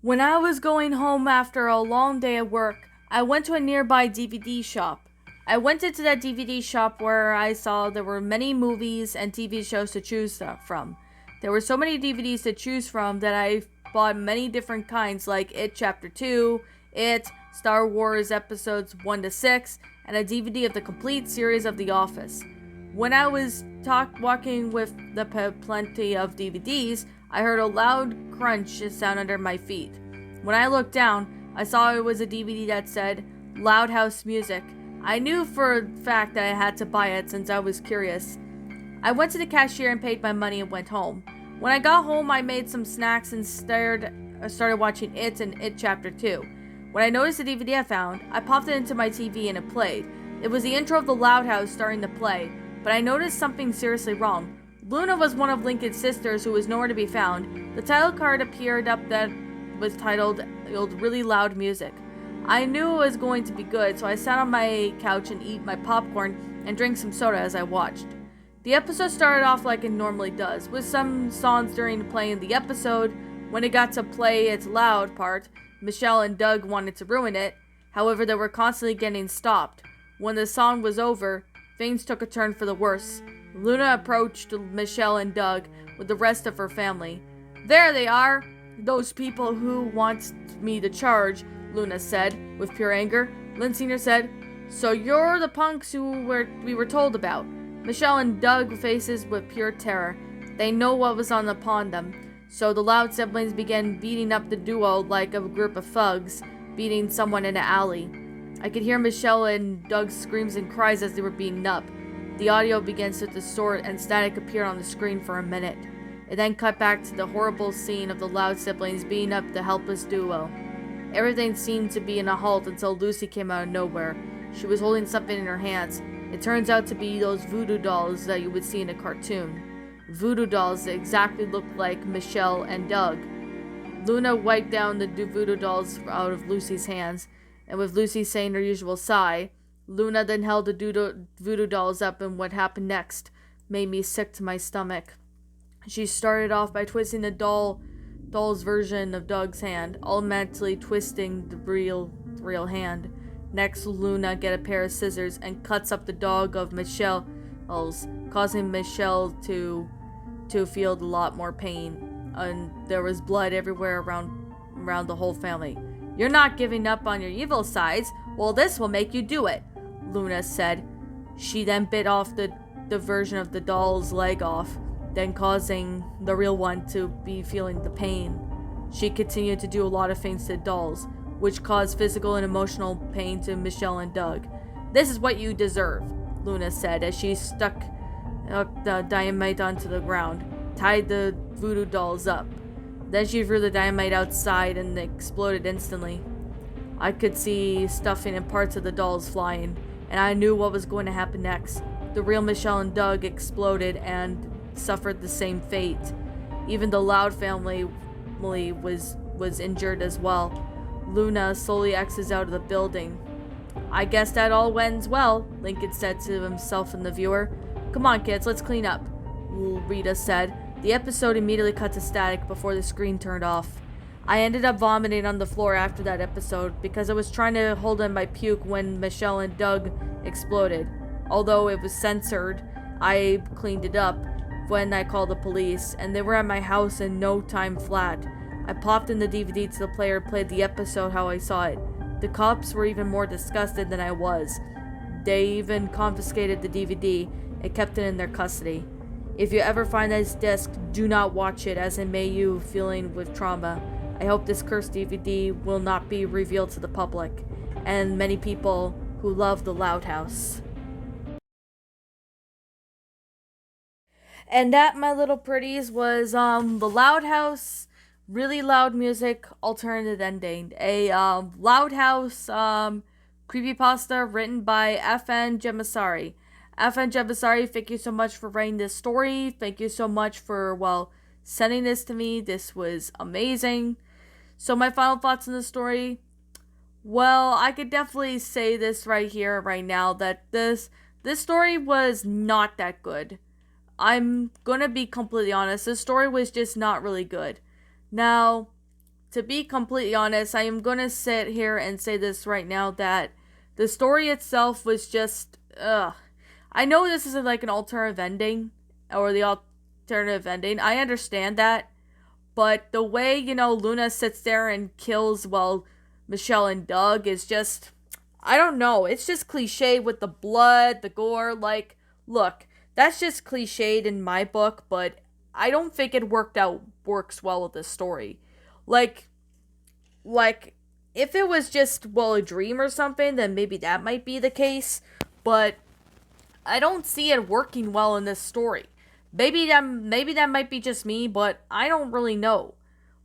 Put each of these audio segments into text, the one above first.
When I was going home after a long day at work, I went to a nearby DVD shop. I went into that DVD shop where I saw there were many movies and TV shows to choose from. There were so many DVDs to choose from that I bought many different kinds like It Chapter 2, It, Star Wars Episodes 1 to 6, and a DVD of the complete series of The Office. When I was walking with the plenty of DVDs, I heard a loud crunch sound under my feet. When I looked down, I saw it was a DVD that said Loud House Music. I knew for a fact that I had to buy it since I was curious. I went to the cashier and paid my money and went home. When I got home, I made some snacks and started watching It and It Chapter 2. When I noticed the DVD I found, I popped it into my TV and it played. It was the intro of The Loud House starting to play, but I noticed something seriously wrong. Luna was one of Lincoln's sisters who was nowhere to be found. The title card appeared up that was titled Really Loud Music. I knew it was going to be good, so I sat on my couch and ate my popcorn and drank some soda as I watched. The episode started off like it normally does, with some songs during playing the episode. When it got to play its loud part, Michelle and Doug wanted to ruin it. However, they were constantly getting stopped. When the song was over, things took a turn for the worse. Luna approached Michelle and Doug with the rest of her family. "There they are! Those people who want me to charge," Luna said, with pure anger. Lynn Sr. said, "So you're the punks we were told about." Michelle and Doug faces with pure terror. They know what was upon them. So the loud siblings began beating up the duo like a group of thugs, beating someone in an alley. I could hear Michelle and Doug's screams and cries as they were beaten up. The audio began to distort and static appeared on the screen for a minute. It then cut back to the horrible scene of the loud siblings beating up the helpless duo. Everything seemed to be in a halt until Lucy came out of nowhere. She was holding something in her hands. It turns out to be those voodoo dolls that you would see in a cartoon. Voodoo dolls that exactly looked like Michelle and Doug. Luna wiped down the voodoo dolls out of Lucy's hands, and with Lucy saying her usual sigh, Luna then held the voodoo dolls up, and what happened next made me sick to my stomach. She started off by twisting the doll's version of Doug's hand, automatically twisting the real hand. Next, Luna gets a pair of scissors and cuts up the dog of Michelle's, causing Michelle to feel a lot more pain, and there was blood everywhere around the whole family. "You're not giving up on your evil sides. Well, this will make you do it," Luna said. She then bit off the version of the doll's leg off, then causing the real one to be feeling the pain. She continued to do a lot of things to dolls, which caused physical and emotional pain to Michelle and Doug. "This is what you deserve," Luna said as she stuck the dynamite onto the ground, tied the voodoo dolls up. Then she threw the dynamite outside and it exploded instantly. I could see stuffing and parts of the dolls flying, and I knew what was going to happen next. The real Michelle and Doug exploded and suffered the same fate. Even the Loud family was injured as well. Luna slowly exits out of the building. "I guess that all ends well," Lincoln said to himself and the viewer. "Come on, kids, let's clean up," Rita said. The episode immediately cut to static before the screen turned off. I ended up vomiting on the floor after that episode because I was trying to hold in my puke when Michelle and Doug exploded. Although it was censored, I cleaned it up when I called the police, and they were at my house in no time flat. I popped in the DVD to the player and played the episode how I saw it. The cops were even more disgusted than I was. They even confiscated the DVD and kept it in their custody. If you ever find this disc, do not watch it, as it may you feeling with trauma. I hope this cursed DVD will not be revealed to the public and many people who love the Loud House. And that, my little pretties, was the Loud House, Really Loud Music, Alternative Ending. A Loud House creepypasta written by F.N. Gemasari. F.N. Gemasari, thank you so much for writing this story. Thank you so much for, sending this to me. This was amazing. So my final thoughts on the story. Well, I could definitely say this right here, right now, that this story was not that good. I'm gonna be completely honest. This story was just not really good. Now, to be completely honest, I am gonna sit here and say this right now that the story itself was just, ugh. I know this isn't like an alternative ending, or the alternative ending. I understand that. But the way, Luna sits there and kills, well, Michelle and Doug is just, I don't know. It's just cliche with the blood, the gore. Like, look, that's just cliched in my book, but I don't think it works well with this story. Like, like, if it was just, well, a dream or something, then maybe that might be the case. But I don't see it working well in this story. Maybe that might be just me, but I don't really know.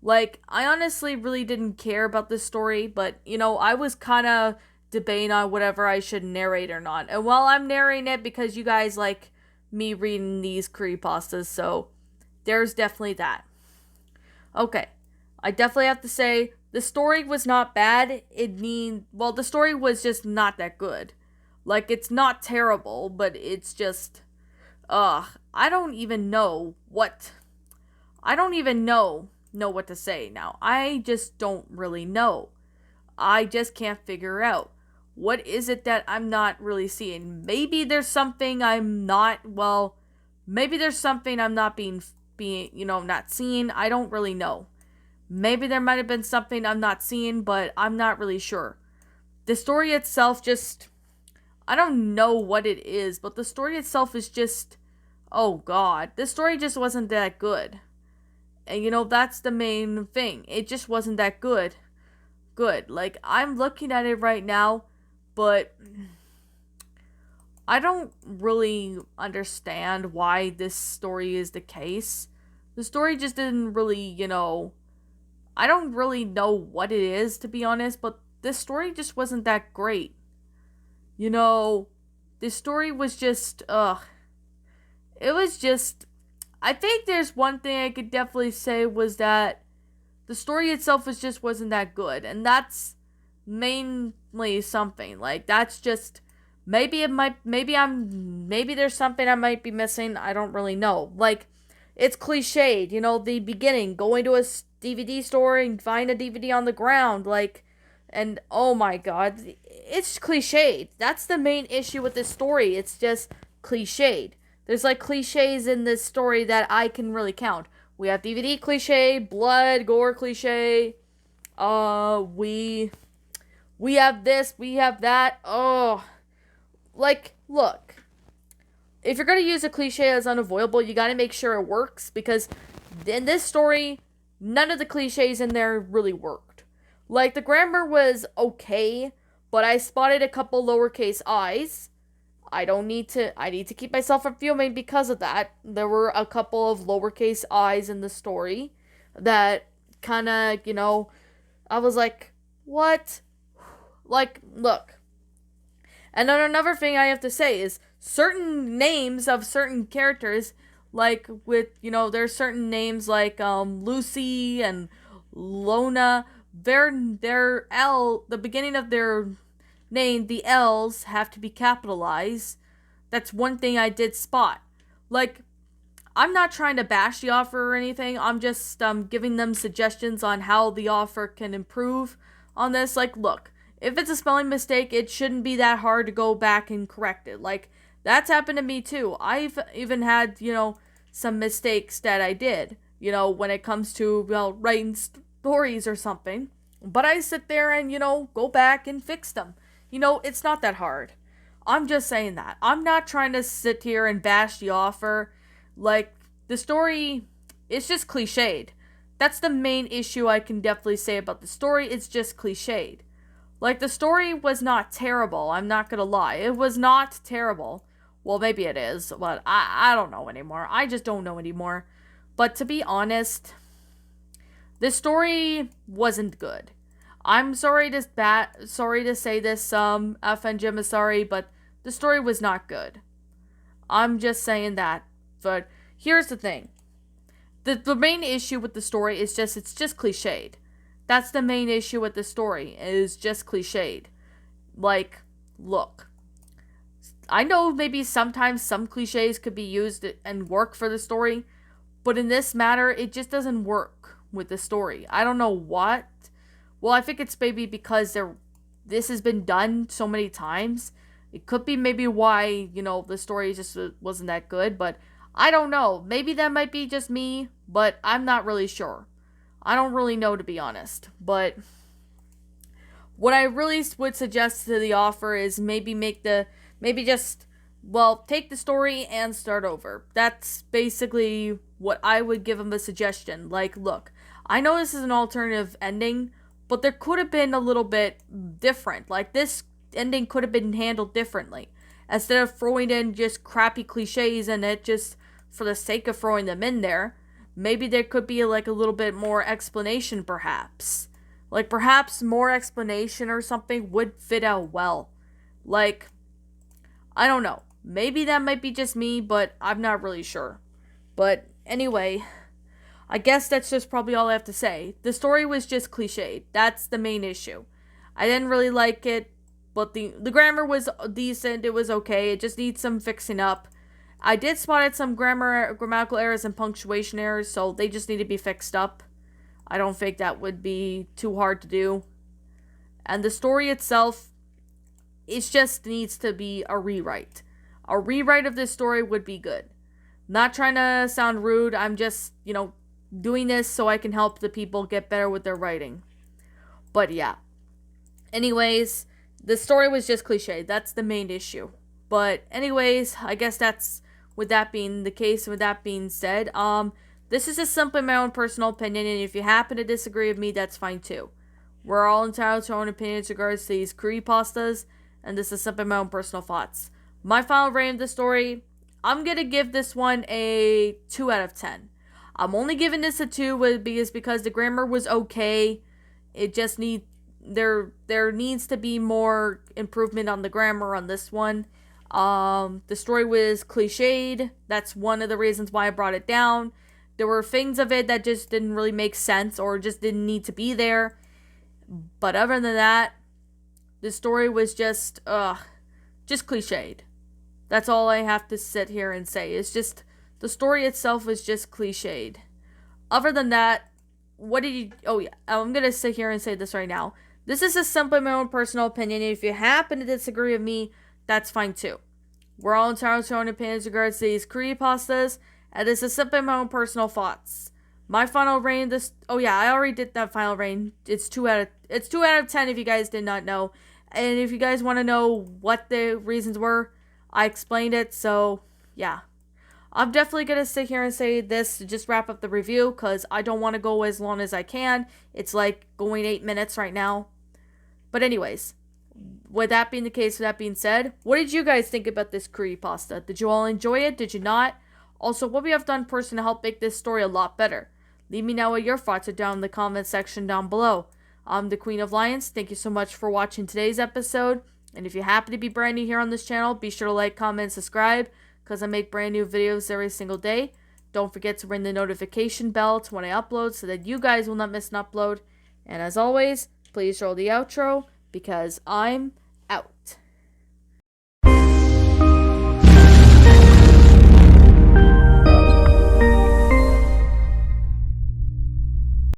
Like, I honestly really didn't care about this story, but I was kind of debating on whatever I should narrate or not. And while I'm narrating it because you guys like me reading these creepypastas, so there's definitely that. Okay, I definitely have to say the story was not bad. The story was just not that good. Like, it's not terrible, but it's just, I don't even know what to say now. I just don't really know. I just can't figure out what is it that I'm not really seeing. Maybe there's something I'm not, maybe there's something I'm not being, not seeing. I don't really know. Maybe there might have been something I'm not seeing, but I'm not really sure. The story itself just, I don't know what it is, but the story itself is just, oh god, this story just wasn't that good. And that's the main thing. It just wasn't that good. Like, I'm looking at it right now, but I don't really understand why this story is the case. The story just didn't really, I don't really know what it is, to be honest, but this story just wasn't that great. This story was just, it was just, I think there's one thing I could definitely say was that the story itself wasn't that good, and that's mainly something. Like, that's just, maybe there's something I might be missing, I don't really know. Like, it's cliched, the beginning, going to a DVD store and find a DVD on the ground, like, and oh my god, it's cliched. That's the main issue with this story. It's just cliched. There's like cliches in this story that I can really count. We have DVD cliche, blood, gore cliche. We have this, we have that. Oh, like, look. If you're gonna use a cliche as unavoidable, you gotta make sure it works, because in this story, none of the cliches in there really worked. Like, the grammar was okay, but I spotted a couple lowercase i's. I need to keep myself from fuming because of that. There were a couple of lowercase i's in the story that kind of, I was like, what? Like, look. And then another thing I have to say is certain names of certain characters, like with, there's certain names like Lucy and Lona, the beginning of their name, the L's have to be capitalized. That's one thing I did spot. Like, I'm not trying to bash the offer or anything. I'm just giving them suggestions on how the offer can improve on this. Like, look, if it's a spelling mistake, it shouldn't be that hard to go back and correct it. Like, that's happened to me too. I've even had, some mistakes that I did, when it comes to, writing stories or something. But I sit there and, go back and fix them. It's not that hard. I'm just saying that. I'm not trying to sit here and bash the offer. Like, the story, it's just cliched. That's the main issue I can definitely say about the story. It's just cliched. Like, the story was not terrible. I'm not gonna lie. It was not terrible. Well, maybe it is, but I don't know anymore. I just don't know anymore. But to be honest, this story wasn't good. I'm sorry to say this, F and Jim is sorry, but the story was not good. I'm just saying that. But here's the thing. The main issue with the story is it's just cliched. That's the main issue with the story, is just cliched. Like, look. I know maybe sometimes some cliches could be used and work for the story, but in this matter, it just doesn't work. with the story. I don't know what. Well, I think it's maybe because this has been done so many times. It could be maybe why, the story just wasn't that good, but I don't know. Maybe that might be just me, but I'm not really sure. I don't really know, to be honest. But what I really would suggest to the offer is maybe take the story and start over. That's basically what I would give them a suggestion. Like, look, I know this is an alternative ending, but there could have been a little bit different. Like, this ending could have been handled differently. Instead of throwing in just crappy cliches and it just for the sake of throwing them in there, maybe there could be like a little bit more explanation, perhaps. Like, perhaps more explanation or something would fit out well. Like, I don't know. Maybe that might be just me, but I'm not really sure. But anyway, I guess that's just probably all I have to say. The story was just cliched. That's the main issue. I didn't really like it, but the grammar was decent. It was okay. It just needs some fixing up. I did spot some grammatical errors and punctuation errors, so they just need to be fixed up. I don't think that would be too hard to do. And the story itself, it just needs to be a rewrite. A rewrite of this story would be good. Not trying to sound rude. I'm just, doing this so I can help the people get better with their writing. But yeah. Anyways, the story was just cliche. That's the main issue. But anyways, I guess that's with that being the case. With that being said, this is just simply my own personal opinion, and if you happen to disagree with me, that's fine too. We're all entitled to our own opinions in regards to these creepypastas, and this is simply my own personal thoughts. My final rating of the story, I'm gonna give this one a 2 out of 10. I'm only giving this a 2 because the grammar was okay. It just there needs to be more improvement on the grammar on this one. The story was cliched. That's one of the reasons why I brought it down. There were things of it that just didn't really make sense or just didn't need to be there. But other than that, the story was just cliched. That's all I have to sit here and say. It's just, the story itself was just cliched. Other than that, I'm going to sit here and say this right now. This is just simply my own personal opinion. If you happen to disagree with me, that's fine too. We're all entitled to our own opinions in regards to these creepypastas, and this is simply my own personal thoughts. My final rating I already did that final rating. It's 2 out of 10 if you guys did not know. And if you guys want to know what the reasons were, I explained it, so yeah. I'm definitely going to sit here and say this to just wrap up the review, because I don't want to go as long as I can. It's like going 8 minutes right now. But anyways, with that being the case, with that being said, what did you guys think about this creepypasta? Did you all enjoy it? Did you not? Also, what we have done personally to help make this story a lot better? Leave me know what your thoughts are down in the comment section down below. I'm the Queen of Lions. Thank you so much for watching today's episode. And if you happen to be brand new here on this channel, be sure to like, comment, and subscribe, because I make brand new videos every single day. Don't forget to ring the notification bell to when I upload so that you guys will not miss an upload. And as always, please roll the outro, because I'm